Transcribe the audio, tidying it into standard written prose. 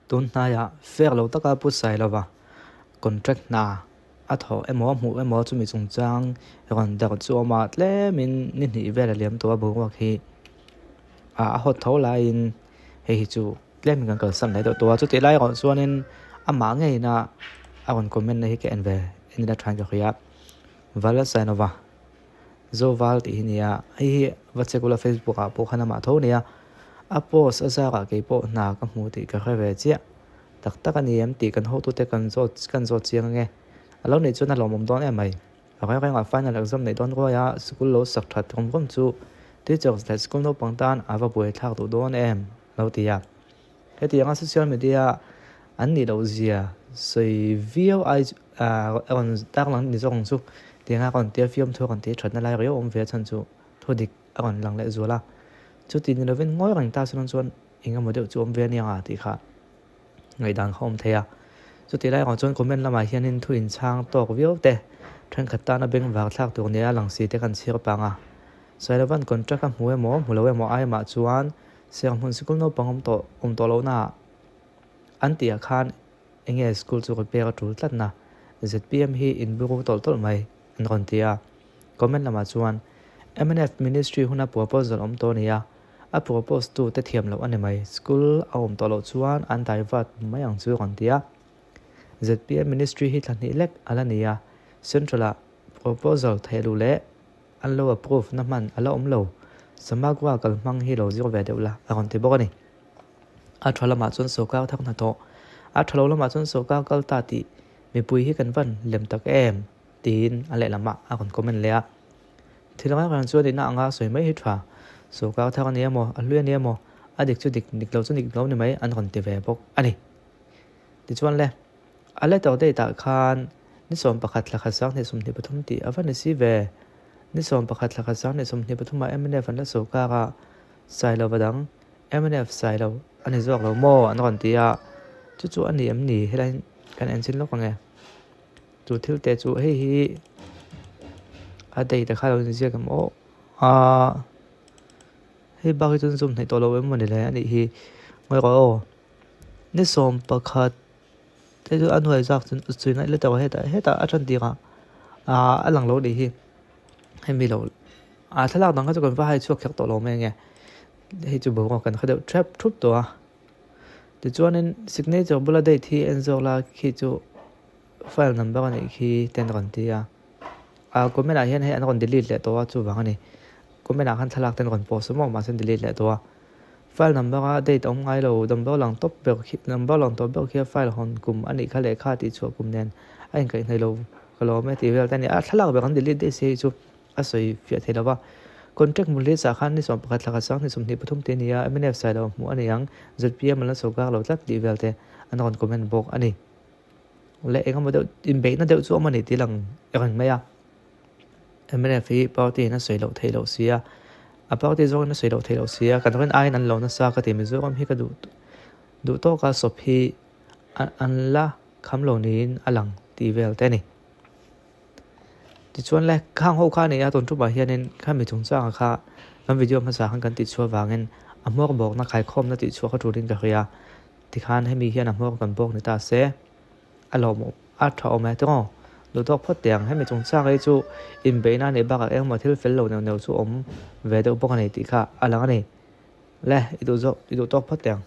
tun na ya fair lo taka pu sai lova contract na a tho emo mu emo chu mi chung chang ron da chu ma tle min ni ni ve la liam to bo wa khi a hot tho la in he chu tle min kan kal san lai to chu ti lai ron chuanin ama ngei na a ron comment na hi ke en ve in da trying to khia vala sai nova zo val ti hinia hi whatsapp facebook a po khana ma tho nia a post asa ka ke po na ka mu ti ka khave chia tak tak ani em ti kan ho tu te kan zo chiang nge alo nei chuna lomom don em mai a kai kai nga final exam nei don ko ya school lo sak that kom chu teachers that school no pangtan ava boi thak tu don em lo ti ya he ti anga social media an ni lo zia sei view ai on tak lang ni zong chu ti nga kon te film thu kon te that na lai rio om ve chan chu thodik on lang le zola chu tin lo ven ngoi rang ta sun chon inga model chu om ve ni anga ti kha ngai dan khom thea chu ti lai kon chon comment lama hianin thu in chang tok view te than khata na beng wak thak tu nia lang si te kan sir panga sailawan contract a mu emo mulo emo ai ma chuan siang hun school no pangom to lo na antia khan enge school chu pe ka tul tlat na zpm hi in bu tol mai an ron tia comment lama chuan MNF ministry huna proposal om to nia a propose tu te thiam lo ane mai school a om to lo chuan an divert mai ang chu ron tia zpm ministry hi thani lek alania central proposal thelu le an lo approve na man ala om lo samagwa kalmang hi lo zero ve deula aron te bokani a thala ma chon soka thak na to a thalo lama chon soka kal ta ti mi pui hi kan van lem tak em tin ale lama a kon comment le a thilanga kan chu dina anga soi mai hi thwa soka thak ani emo a luen emo a dik chu dik lo chu dik lo ni mai an kon te ve bok ani ti chuan le ale to dei ta khan ni som pakhat la khasang ne sum ni pathum ti avan si ve ni som pakhat la khasang ne sum ni pathuma MNF an la soka ga sai lo badang MNF sai lo ani zok lo mo an kon ti a chu ani em ni helai kan en sin lo ka nge chu thil te chu hei hi a dei ta kha lo ni je kam o a hei ba ki chun zum nei to lo em ni le ani hi ngoi ko ni som pakhat te chu an hoi zak chun nai le ta heta a than ti ga a lang lo di hi hei mi lo a thalak dang ka chu kan va hai chu khek to lo me nge hei chu bo kan kha de trap thup to a ti chuanin signature bula date hi enzola khi chu file number ani khi ten ron ti a comment a hian he an ron delete le to a chu wang ani comment a khan thalak ten ron post mo ma sen delete le to a file number a date ong ngai lo number lang top be number lang top be khi file hon kum ani kha le kha ti chu kum nen a in kai nei lo kalo me ti vel tani a thalak be kan delete de se chu a soi fia thelawa contract mulli sa khan ni som pakhat laka sang ni sum ni pathum te nia MNF sai lo mu ani yang zpm la soka lo tlat di velte an on comment bok ani le engam mo in be na de chu mani ti lang erang maya MNF hi party na sei lo thei lo sia a party zo na sei lo thei lo sia kan ren ai nan lo na sa ka ti mi zo am hi ka du to ka sop hi an la kham lo nin alang ti velte ni ti chuan le khang ho kha ne ya ton tu ba hianin kha mi chung chang kha lam video ma sa khang kan ti chua wangin amok bok na khai khom na ti chua kha turin ka khia ti khan he mi hian amok kan bok ni ta se alom a tha o ma to lu tok phot tiang he mi chung chang ai chu in be na ne ba ka eng ma thil fel lo ne chu om ve do bok ani ti kha alang ani le i do tok phot tiang